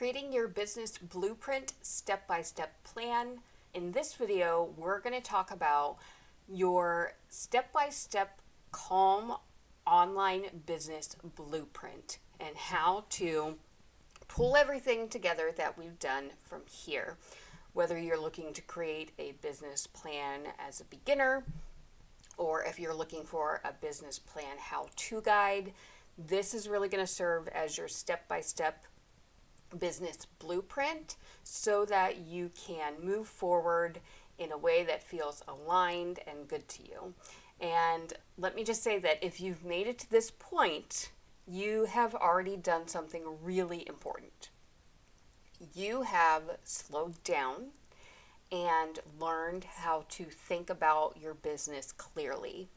creating your business blueprint step-by-step plan. In this video, we're going to talk about your step-by-step calm online business blueprint and how to pull everything together that we've done from here. Whether you're looking to create a business plan as a beginner, or if you're looking for a business plan how-to guide, this is really going to serve as your step-by-step business blueprint so that you can move forward in a way that feels aligned and good to you. And let me just say that if you've made it to this point, you have already done something really important. You have slowed down and learned how to think about your business clearly.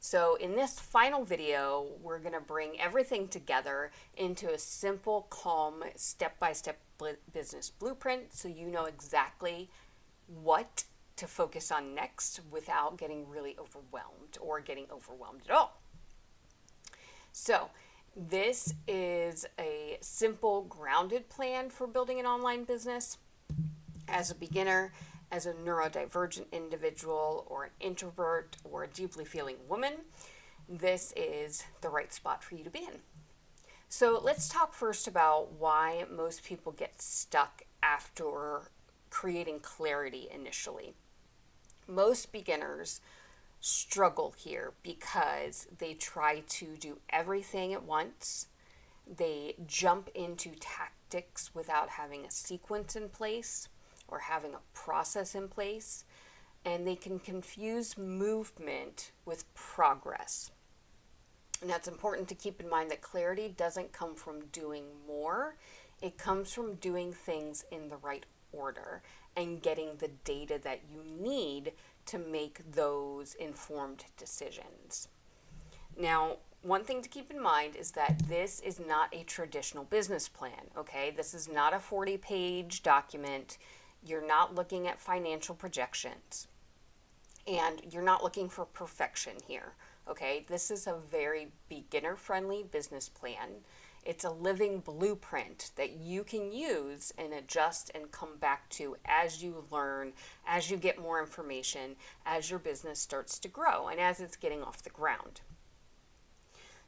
So in this final video, we're going to bring everything together into a simple, calm, step-by-step business blueprint so you know exactly what to focus on next without getting really overwhelmed or getting overwhelmed at all. So this is a simple, grounded plan for building an online business. As a beginner, as a neurodivergent individual, or an introvert, or a deeply feeling woman, this is the right spot for you to be in. So let's talk first about why most people get stuck after creating clarity initially. Most beginners struggle here because they try to do everything at once. They jump into tactics without having a sequence in place or having a process in place, and they can confuse movement with progress. And that's important to keep in mind that clarity doesn't come from doing more. It comes from doing things in the right order and getting the data that you need to make those informed decisions. Now, one thing to keep in mind is that this is not a traditional business plan, okay? This is not a 40-page document. You're not looking at financial projections, and you're not looking for perfection here, okay? This is a very beginner-friendly business plan. It's a living blueprint that you can use and adjust and come back to as you learn, as you get more information, as your business starts to grow, and as it's getting off the ground.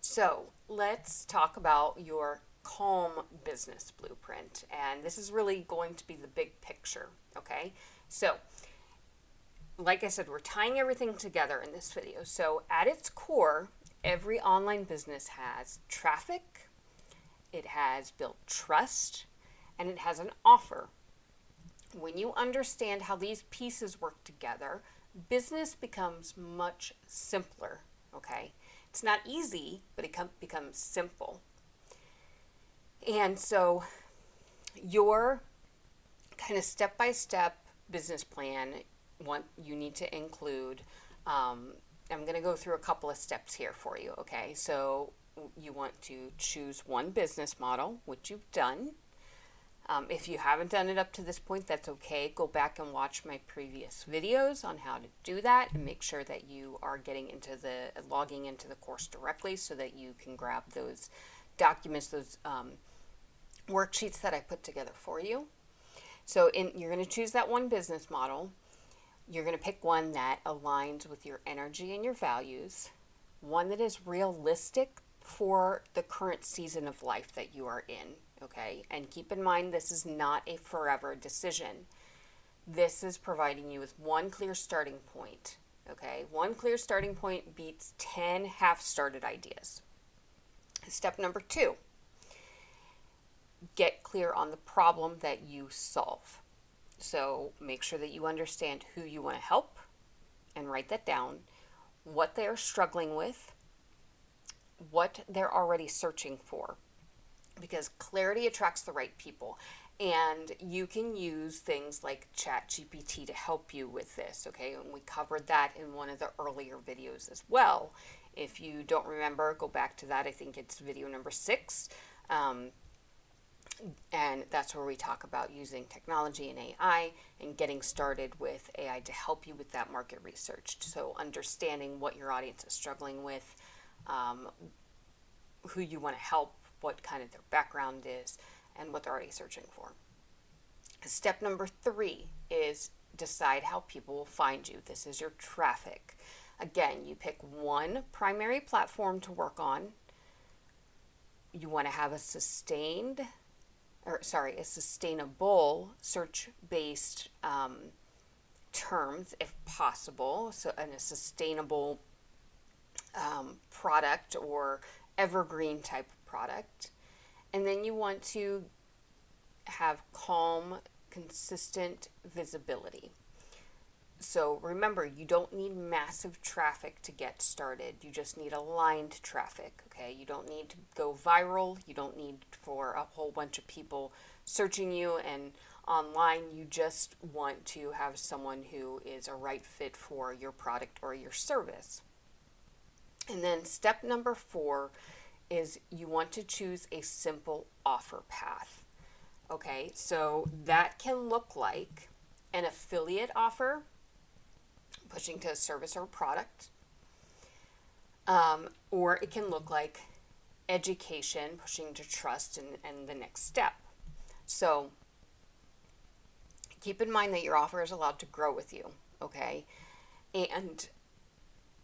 So let's talk about your calm business blueprint, and this is really going to be the big picture, okay? So like I said, we're tying everything together in this video. So at its core, every online business has traffic, it has built trust, and it has an offer. When you understand how these pieces work together, business becomes much simpler, okay? It's not easy, but it becomes simple. And so your kind of step-by-step business plan, you need to include, I'm going to go through a couple of steps here for you, okay? So you want to choose one business model, which you've done. If you haven't done it up to this point, that's okay. Go back and watch my previous videos on how to do that and make sure that you are logging into the course directly so that you can grab those documents, those worksheets that I put together for you. So you're going to choose that one business model. You're going to pick one that aligns with your energy and your values, one that is realistic for the current season of life that you are in, okay? And keep in mind, this is not a forever decision. This is providing you with one clear starting point, okay? One clear starting point beats 10 half-started ideas. Step number 2. Get clear on the problem that you solve. So make sure that you understand who you want to help and write that down, what they are struggling with, what they're already searching for, because clarity attracts the right people. And you can use things like ChatGPT to help you with this, okay? And we covered that in one of the earlier videos as well. If you don't remember, go back to that. I think it's video number 6. And that's where we talk about using technology and AI and getting started with AI to help you with that market research. So understanding what your audience is struggling with, who you want to help, what kind of their background is, and what they're already searching for. Step number 3 is decide how people will find you. This is your traffic. Again, you pick one primary platform to work on. You want to have a sustainable search-based terms if possible. So, and a sustainable product or evergreen type of product. And then you want to have calm, consistent visibility. So remember, you don't need massive traffic to get started. You just need aligned traffic, okay? You don't need to go viral. You don't need for a whole bunch of people searching you and online. You just want to have someone who is a right fit for your product or your service. And then step number 4 is you want to choose a simple offer path. Okay, so that can look like an affiliate offer, pushing to a service or product, or it can look like education, pushing to trust and the next step. So keep in mind that your offer is allowed to grow with you, okay? And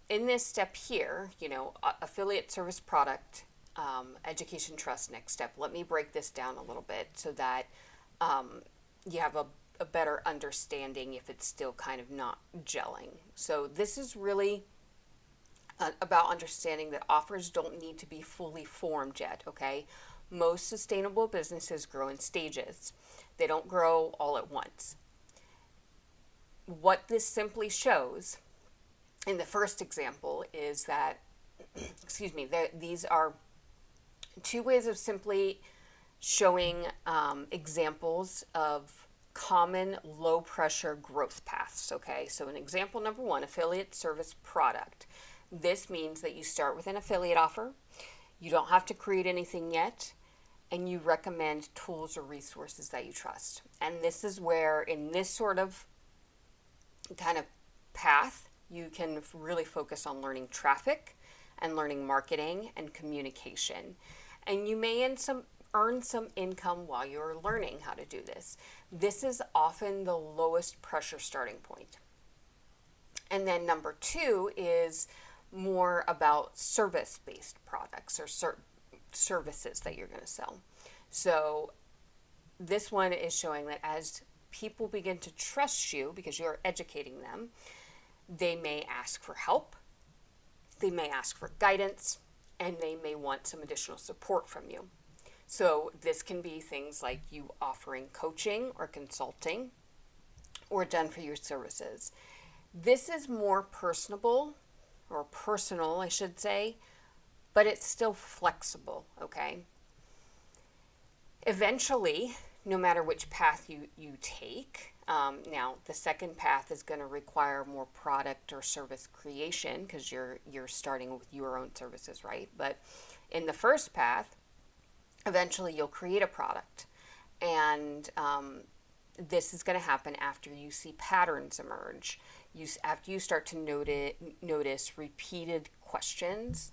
in this step here, affiliate, service, product, education, trust, next step. Let me break this down a little bit so that you have a better understanding if it's still kind of not gelling. So this is really about understanding that offers don't need to be fully formed yet, okay? Most sustainable businesses grow in stages. They don't grow all at once. What this simply shows in the first example is that, these are 2 ways of simply showing examples of common low pressure growth paths, okay? So in example number 1, affiliate, service, product. This means that you start with an affiliate offer. You don't have to create anything yet, and you recommend tools or resources that you trust. And this is where, in this sort of kind of path, you can really focus on learning traffic and learning marketing and communication. And you may earn some income while you're learning how to do this. This is often the lowest pressure starting point. And then number 2 is more about service-based products or services that you're going to sell. So this one is showing that as people begin to trust you because you're educating them, they may ask for help, they may ask for guidance, and they may want some additional support from you. So this can be things like you offering coaching or consulting or done for your services. This is more personal, I should say, but it's still flexible, okay? Eventually, no matter which path you take, now the second path is going to require more product or service creation because you're starting with your own services, right? But in the first path, eventually you'll create a product, and this is going to happen after you see patterns emerge. After you start to notice repeated questions,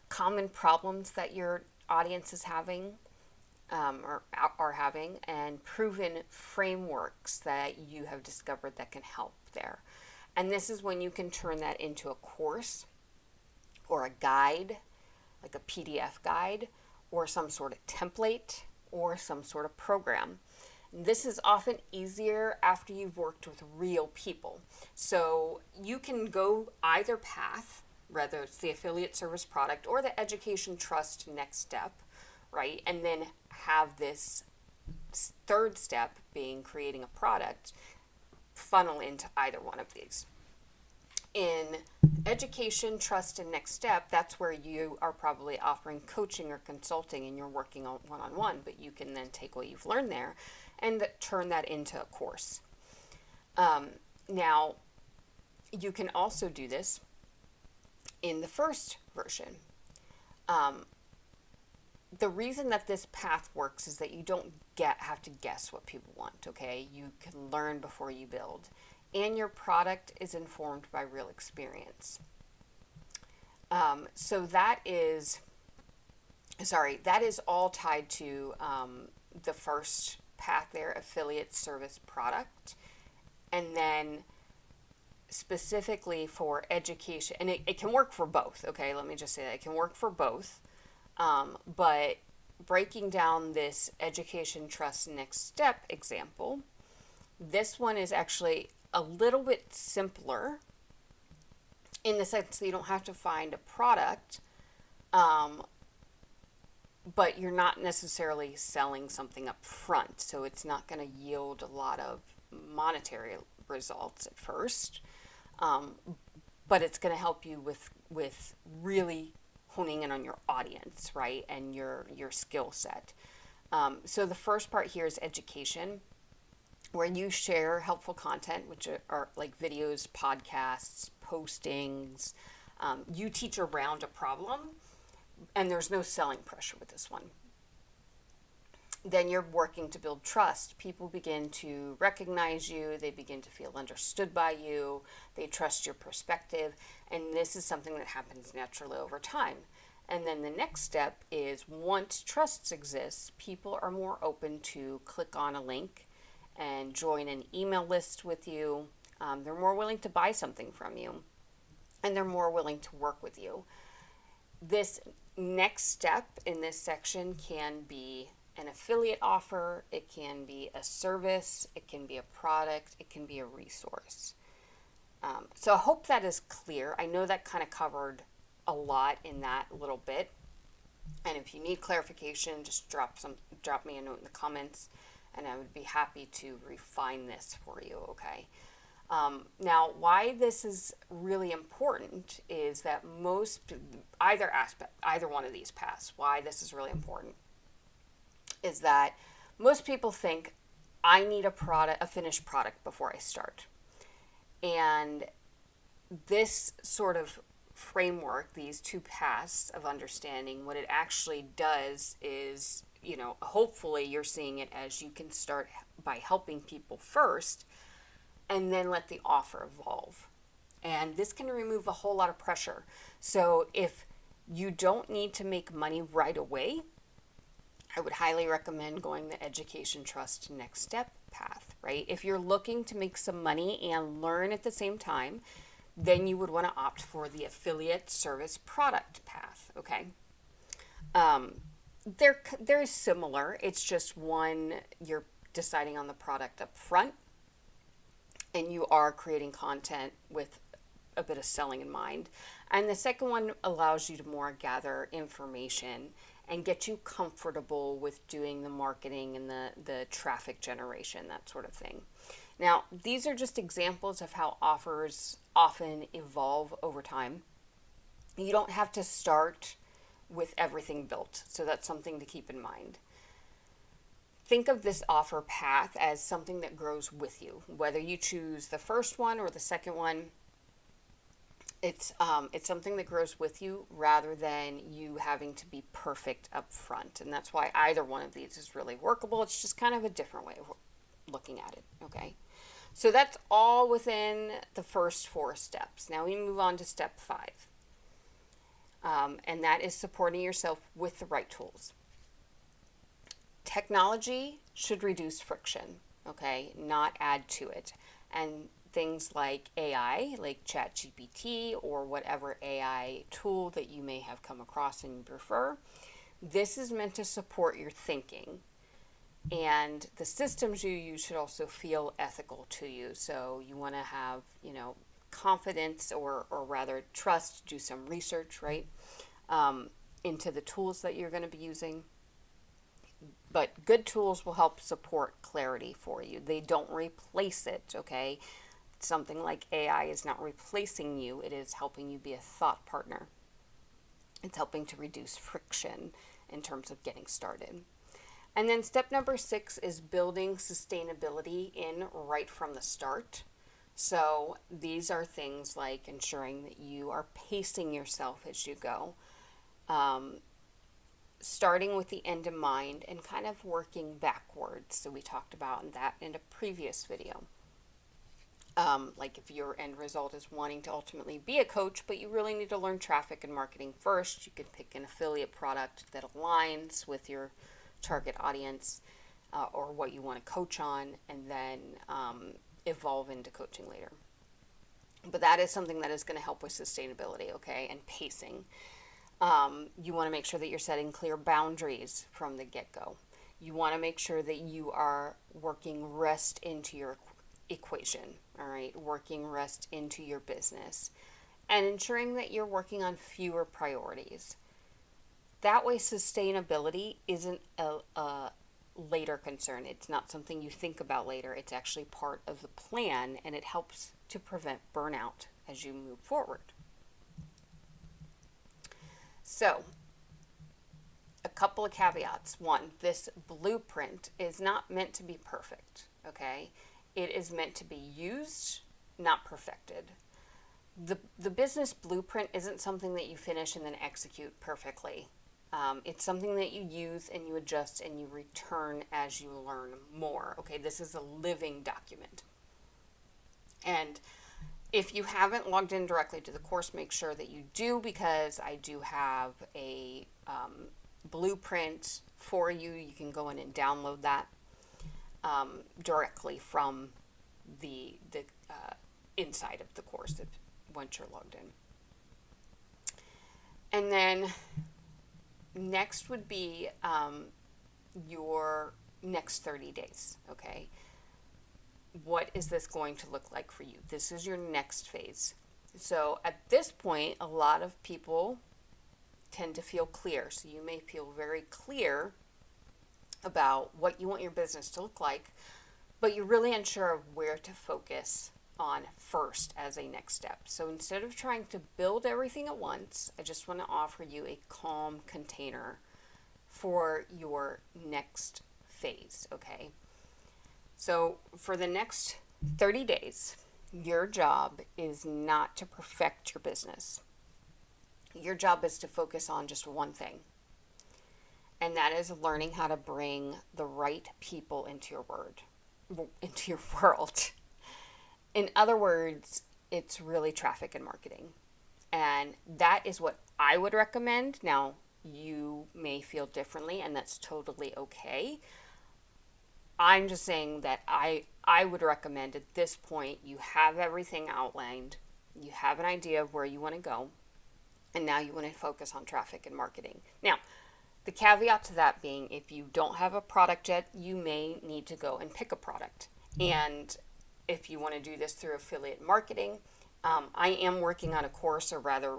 common problems that your audience is having, or are having, and proven frameworks that you have discovered that can help there. And this is when you can turn that into a course or a guide, like a PDF guide, or some sort of template, or some sort of program. This is often easier after you've worked with real people. So you can go either path, whether it's the affiliate, service, product, or the education, trust, next step, right? And then have this third step being creating a product funnel into either one of these. In education, trust, and next step, that's where you are probably offering coaching or consulting and you're working on one-on-one, but you can then take what you've learned there and turn that into a course. Now, you can also do this in the first version. The reason that this path works is that you don't have to guess what people want, okay? You can learn before you build. And your product is informed by real experience. So that is all tied to the first path there, affiliate service product. And then specifically for education, and it can work for both, okay? Let me just say that it can work for both. But breaking down this education trust next step example, this one is actually a little bit simpler in the sense that you don't have to find a product, but you're not necessarily selling something up front, so it's not going to yield a lot of monetary results at first, but it's going to help you with really honing in on your audience, right, and your skill set. So the first part here is education, where you share helpful content, which are like videos, podcasts, postings. You teach around a problem, and there's no selling pressure with this one. Then you're working to build trust. People begin to recognize you. They begin to feel understood by you. They trust your perspective. And this is something that happens naturally over time. And then the next step is, once trust exists, people are more open to click on a link and join an email list with you. They're more willing to buy something from you, and they're more willing to work with you. This next step in this section can be an affiliate offer, it can be a service, it can be a product, it can be a resource. So I hope that is clear. I know that kind of covered a lot in that little bit. And if you need clarification, just drop me a note in the comments, and I would be happy to refine this for you, okay? Now, why this is really important is that either one of these paths, why this is really important is that most people think, I need a finished product before I start. And this sort of framework, these two paths of understanding, what it actually does is, hopefully you're seeing it as you can start by helping people first, and then let the offer evolve. And this can remove a whole lot of pressure. So if you don't need to make money right away, I would highly recommend going the education trust next step path, right? If you're looking to make some money and learn at the same time, then you would want to opt for the affiliate service product path, okay? They're similar. It's just one, you're deciding on the product up front, and you are creating content with a bit of selling in mind. And the second one allows you to more gather information and get you comfortable with doing the marketing and the traffic generation, that sort of thing. Now, these are just examples of how offers often evolve over time. You don't have to start with everything built, so that's something to keep in mind. Think of this offer path as something that grows with you. Whether you choose the first one or the second one, it's something that grows with you rather than you having to be perfect up front. And that's why either one of these is really workable. It's just kind of a different way of looking at it, okay? So that's all within the first 4 steps. Now we move on to step 5. And that is supporting yourself with the right tools. Technology should reduce friction, okay, not add to it. And things like AI, like ChatGPT or whatever AI tool that you may have come across and you prefer, this is meant to support your thinking. And the systems you use should also feel ethical to you. So you want to have, confidence or rather trust, do some research, right, into the tools that you're going to be using. But good tools will help support clarity for you. They don't replace it, okay? Something like AI is not replacing you. It is helping you be a thought partner. It's helping to reduce friction in terms of getting started. And then step number 6 is building sustainability in right from the start. So these are things like ensuring that you are pacing yourself as you go. Starting with the end in mind and kind of working backwards. So we talked about that in a previous video. Like if your end result is wanting to ultimately be a coach, but you really need to learn traffic and marketing first, you could pick an affiliate product that aligns with your target audience. or what you want to coach on, and then evolve into coaching later. But that is something that is going to help with sustainability, okay, and pacing. You want to make sure that you're setting clear boundaries from the get-go. You want to make sure that you are working rest into your equation, all right, working rest into your business, and ensuring that you're working on fewer priorities. That way, sustainability isn't a later concern. It's not something you think about later. It's actually part of the plan, and it helps to prevent burnout as you move forward. So, a couple of caveats. One, this blueprint is not meant to be perfect, okay? It is meant to be used, not perfected. The business blueprint isn't something that you finish and then execute perfectly. It's something that you use and you adjust and you return as you learn more. Okay, this is a living document. And if you haven't logged in directly to the course, make sure that you do, because I do have a blueprint for you. You can go in and download that directly from the inside of the course once you're logged in. And then next would be your next 30 days, okay? What is this going to look like for you? This is your next phase. So at this point, a lot of people tend to feel clear. So you may feel very clear about what you want your business to look like, but you're really unsure of where to focus on first as a next step. So instead of trying to build everything at once, I just want to offer you a calm container for your next phase, okay? So for the next 30 days, your job is not to perfect your business. Your job is to focus on just one thing, and that is learning how to bring the right people into your world. In other words, it's really traffic and marketing. And that is what I would recommend. Now, you may feel differently, and that's totally okay. I'm just saying that I would recommend at this point, you have everything outlined, you have an idea of where you want to go, and now you want to focus on traffic and marketing. Now, the caveat to that being, if you don't have a product yet, you may need to go and pick a product. And if you want to do this through affiliate marketing, I am working on a course, or rather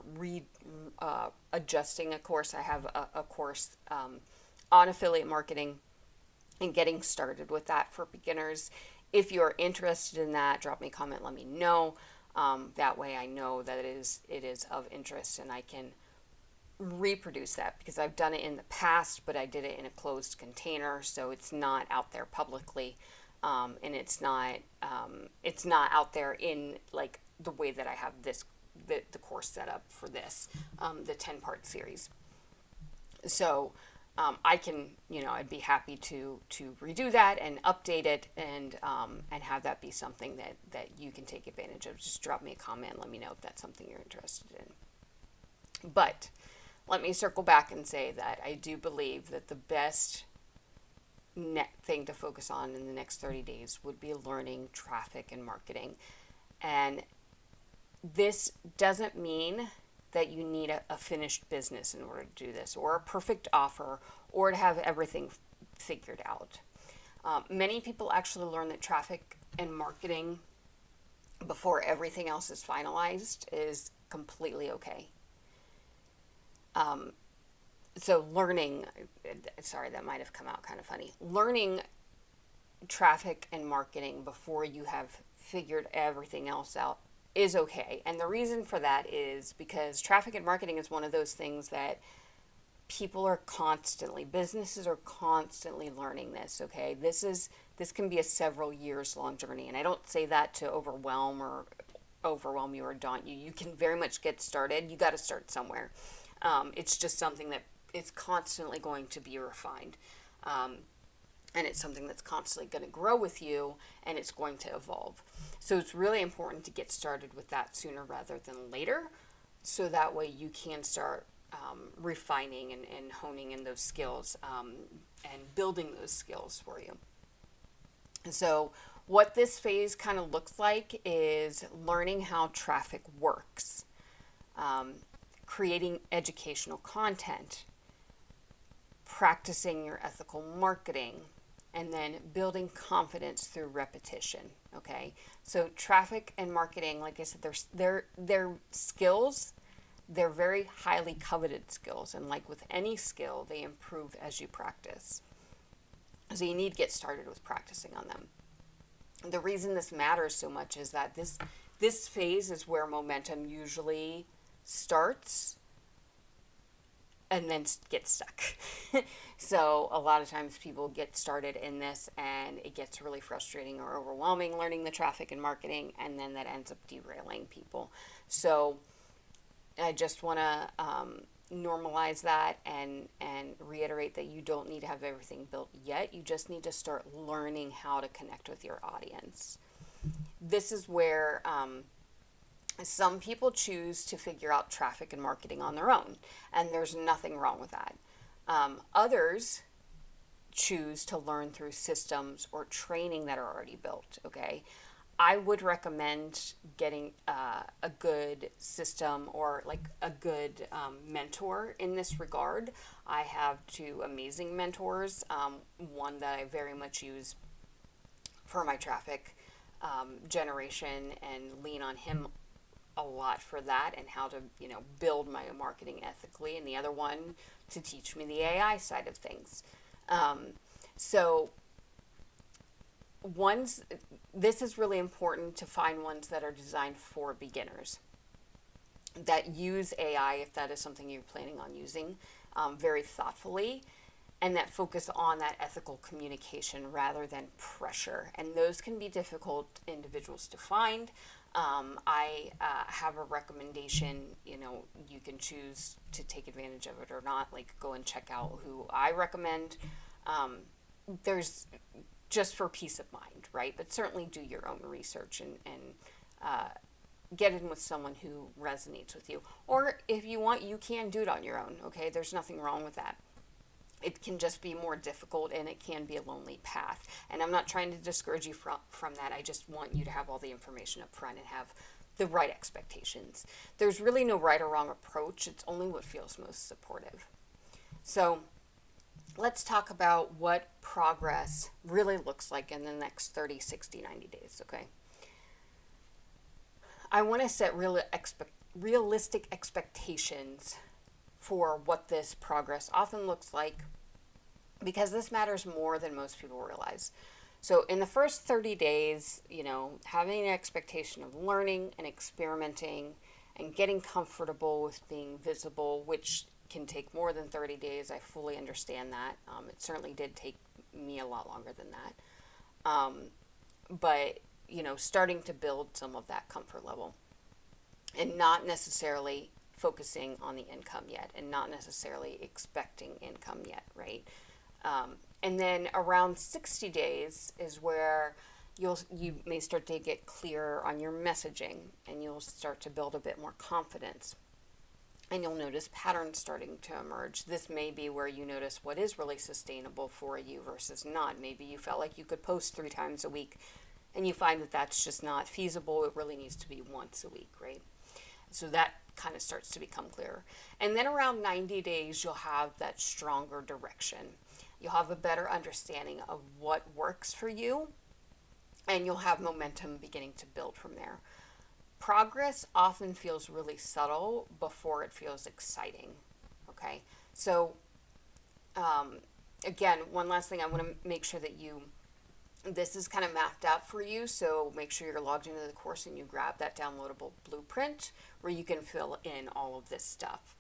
adjusting a course. I have a course on affiliate marketing and getting started with that for beginners. If you're interested in that, drop me a comment, let me know. That way I know that it is of interest, and I can reproduce that, because I've done it in the past, but I did it in a closed container, so it's not out there publicly. And it's not out there in like the way that I have the course set up for this, the 10-part series. So I can, I'd be happy to redo that and update it, and have that be something that you can take advantage of. Just drop me a comment, let me know if that's something you're interested in. But let me circle back and say that I do believe that the best thing to focus on in the next 30 days would be learning traffic and marketing. And this doesn't mean that you need a finished business in order to do this, or a perfect offer, or to have everything figured out. Many people actually learn that traffic and marketing before everything else is finalized is completely okay. So learning, sorry, that might have come out kind of funny. Learning traffic and marketing before you have figured everything else out is okay. And the reason for that is because traffic and marketing is one of those things that businesses are constantly learning this, okay? This can be a several years long journey. And I don't say that to overwhelm you or daunt you. You can very much get started. You got to start somewhere. It's just something that it's constantly going to be refined. And it's something that's constantly going to grow with you, and it's going to evolve. So it's really important to get started with that sooner rather than later, so that way you can start refining and honing in those skills and building those skills for you. And so what this phase kind of looks like is learning how traffic works, creating educational content, practicing your ethical marketing, and then building confidence through repetition. Okay, so traffic and marketing, like I said, they're skills. They're very highly coveted skills, and like with any skill, they improve as you practice. So you need to get started with practicing on them. The reason this matters so much is that this phase is where momentum usually starts and then get stuck. So a lot of times people get started in this and it gets really frustrating or overwhelming learning the traffic and marketing, and then that ends up derailing people. So I just want to normalize that and reiterate that you don't need to have everything built yet. You just need to start learning how to connect with your audience. This is where some people choose to figure out traffic and marketing on their own, and there's nothing wrong with that. Others choose to learn through systems or training that are already built, okay? I would recommend getting a good system or like a good mentor in this regard. I have two amazing mentors, one that I very much use for my traffic generation and lean on him a lot for that and how to, build my marketing ethically, and the other one to teach me the AI side of things. So this is really important to find ones that are designed for beginners, that use AI, if that is something you're planning on using, very thoughtfully, and that focus on that ethical communication rather than pressure. And those can be difficult individuals to find. I have a recommendation, you can choose to take advantage of it or not, like go and check out who I recommend. There's just for peace of mind, right? But certainly do your own research and get in with someone who resonates with you. Or if you want, you can do it on your own, okay? There's nothing wrong with that. It can just be more difficult and it can be a lonely path. And I'm not trying to discourage you from that. I just want you to have all the information up front and have the right expectations. There's really no right or wrong approach. It's only what feels most supportive. So let's talk about what progress really looks like in the next 30, 60, 90 days, okay? I want to set realistic expectations for what this progress often looks like, because this matters more than most people realize. So in the first 30 days, having an expectation of learning and experimenting and getting comfortable with being visible, which can take more than 30 days. I fully understand that. It certainly did take me a lot longer than that. But, starting to build some of that comfort level and not necessarily focusing on the income yet and not necessarily expecting income yet, right? And then around 60 days is where you may start to get clearer on your messaging and you'll start to build a bit more confidence. And you'll notice patterns starting to emerge. This may be where you notice what is really sustainable for you versus not. Maybe you felt like you could post 3 times a week and you find that that's just not feasible. It really needs to be once a week, right? So that kind of starts to become clearer. And then around 90 days, you'll have that stronger direction. You'll have a better understanding of what works for you, and you'll have momentum beginning to build from there. Progress often feels really subtle before it feels exciting, okay? So, again, one last thing, I want to make sure that this is kind of mapped out for you, so make sure you're logged into the course and you grab that downloadable blueprint where you can fill in all of this stuff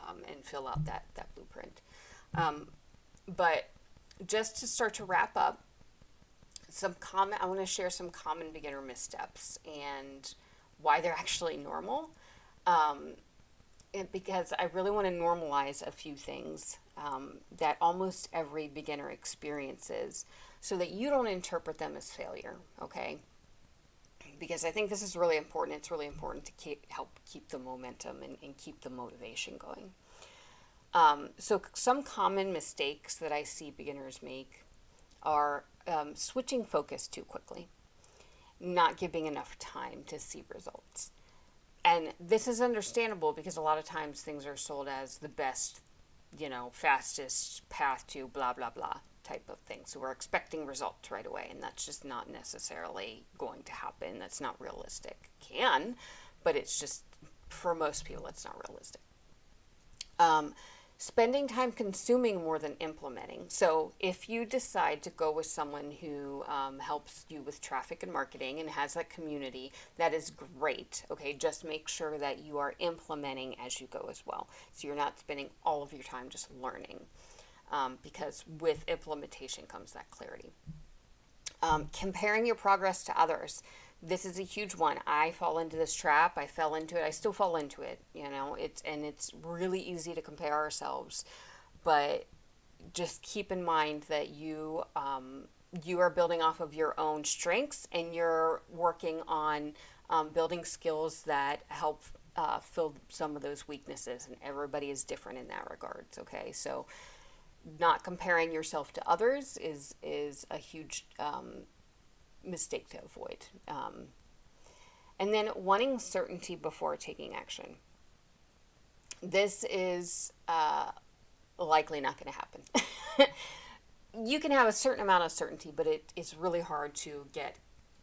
and fill out that blueprint. But just to start to wrap up, I want to share some common beginner missteps and why they're actually normal, because I really want to normalize a few things that almost every beginner experiences so that you don't interpret them as failure, okay? Because I think this is really important. It's really important to help keep the momentum and keep the motivation going. So some common mistakes that I see beginners make are switching focus too quickly, not giving enough time to see results. And this is understandable because a lot of times things are sold as the best, fastest path to blah, blah, blah type of thing. So we're expecting results right away, and that's just not necessarily going to happen. That's not realistic. Can, but it's just, for most people, it's not realistic. Spending time consuming more than implementing. So if you decide to go with someone who helps you with traffic and marketing and has that community, that is great. Okay, just make sure that you are implementing as you go as well. So you're not spending all of your time just learning, because with implementation comes that clarity. Comparing your progress to others. This is a huge one. I fall into this trap. I fell into it. I still fall into it. It's really easy to compare ourselves, but just keep in mind that you are building off of your own strengths, and you're working on building skills that help fill some of those weaknesses. And everybody is different in that regards. Okay, so not comparing yourself to others is a huge mistake to avoid. And then wanting certainty before taking action. This is likely not going to happen. You can have a certain amount of certainty, but it's really hard to get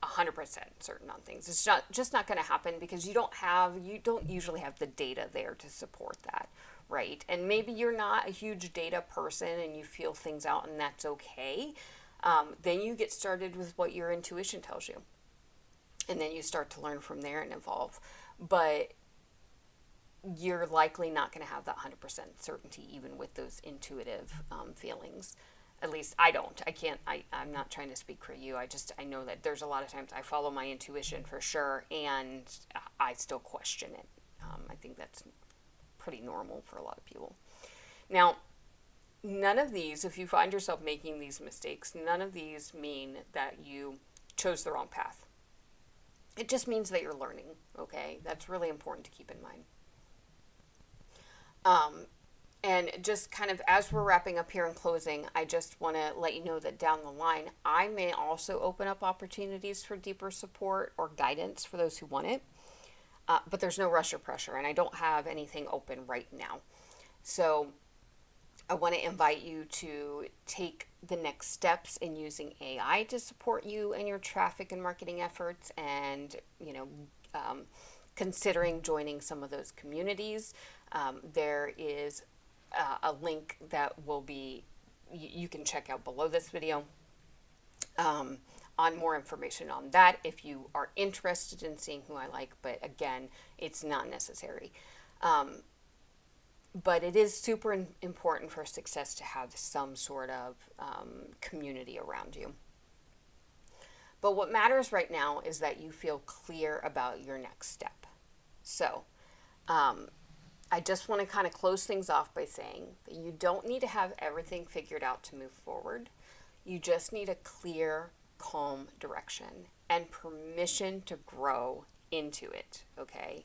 100% certain on things. It's just not going to happen because you don't usually have the data there to support that, right? And maybe you're not a huge data person and you feel things out, and that's okay. Then you get started with what your intuition tells you, and then you start to learn from there and evolve. But you're likely not going to have that 100% certainty even with those intuitive feelings. At least I don't. I'm not trying to speak for you. I know that there's a lot of times I follow my intuition for sure, and I still question it. I think that's pretty normal for a lot of people. Now, none of these, if you find yourself making these mistakes, none of these mean that you chose the wrong path. It just means that you're learning, okay? That's really important to keep in mind. And just kind of as we're wrapping up here and closing, I just want to let you know that down the line, I may also open up opportunities for deeper support or guidance for those who want it. But there's no rush or pressure, and I don't have anything open right now. So I want to invite you to take the next steps in using AI to support you and your traffic and marketing efforts, and considering joining some of those communities. There is a link that will be you can check out below this video on more information on that if you are interested in seeing who I like. But again, it's not necessary. But it is super important for success to have some sort of community around you. But what matters right now is that you feel clear about your next step. So I just want to kind of close things off by saying that you don't need to have everything figured out to move forward. You just need a clear, calm direction and permission to grow into it, okay?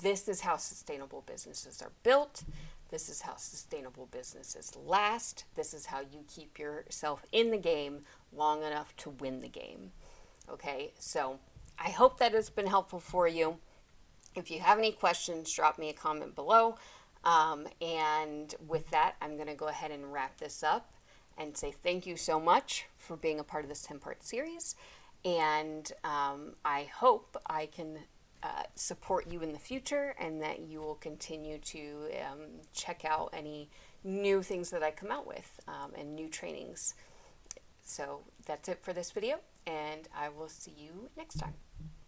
This is how sustainable businesses are built. This is how sustainable businesses last. This is how you keep yourself in the game long enough to win the game. Okay, so I hope that has been helpful for you. If you have any questions, drop me a comment below. And with that, I'm going to go ahead and wrap this up and say thank you so much for being a part of this 10-part series. And I hope I can support you in the future, and that you will continue to check out any new things that I come out with and new trainings. So that's it for this video, and I will see you next time.